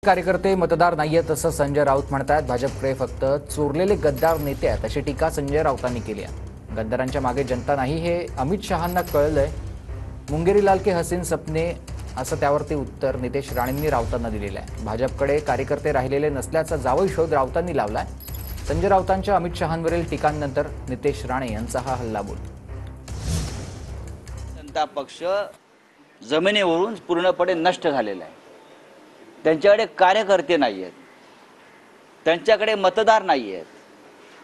कार्यकर्ते मतदार नाहीयेत असं संजय राऊत म्हणतात। भाजपकडे फक्त चोरलेले गद्दार नेते आहेत अशी टीका संजय राऊतांनी केली आहे। गद्दारांच्या मागे जनता नाही हे अमित शहांना कळलंय। मुंगेरी लाल के हसीन सपने असं त्यावरती उत्तर नितेश राणेंनी राऊतांना दिलेलं आहे। भाजपकडे कार्यकर्ते राहिलेले नसल्याचा जावई शोध राऊतांनी लावलाय। संजय राऊतांच्या अमित शहांवरील टीकांनंतर नितेश राणे यांचा हा हल्लाबोल। जनता पक्ष जमिनीवरून पूर्णपणे नष्ट झालेला आहे। त्यांच्याकडे कार्यकर्ते नाही आहेत, त्यांच्याकडे मतदार नाही आहेत,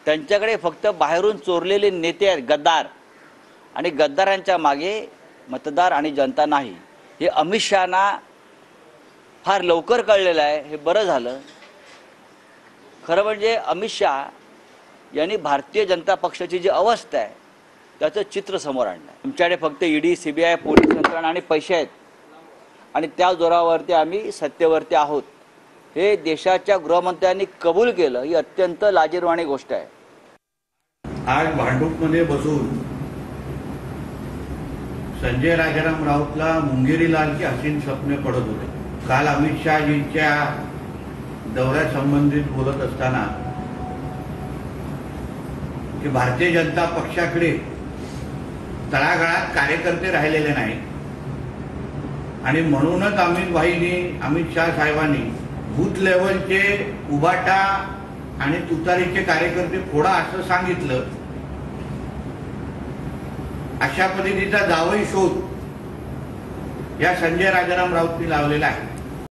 त्यांच्याकडे फक्त बाहेरून चोरलेले नेते आहेत गद्दार, आणि गद्दारांच्या मागे मतदार आणि जनता नाही हे अमित शहांना फार लवकर कळलेलं आहे। हे बरं झालं। खरं म्हणजे अमित शहा यांनी भारतीय जनता पक्षाची जी अवस्था आहे त्याचं चित्र समोर आणलं। आमच्याकडे फक्त ईडी, सीबीआय, पोलीस यंत्रणा आणि पैसे आहेत आणि त्या जोरावरती आम्ही सत्तेवरती आहोत हे देशाच्या गृहमंत्र्यांनी कबूल केलं। ही अत्यंत लाजिरवाणी गोष्ट आहे। आज भांडूपमध्ये बसून संजय राजाराम राऊतला मुंगेरी लाल की हसीन सपने पडत होते। काल अमित शहाजींच्या दौऱ्यासंबंधित बोलत असताना की भारतीय जनता पक्षाकडे तळागाळात कार्यकर्ते राहिलेले नाही आणि म्हणूनच अमित शहा साहेबांनी बूथ लेवलचे उबाटा आणि तुतारीचे कार्यकर्ते फोडा असं सांगितलं। अशा पद्धतीचा जावई शोध या संजय राजाराम राऊतनी लावलेला आहे।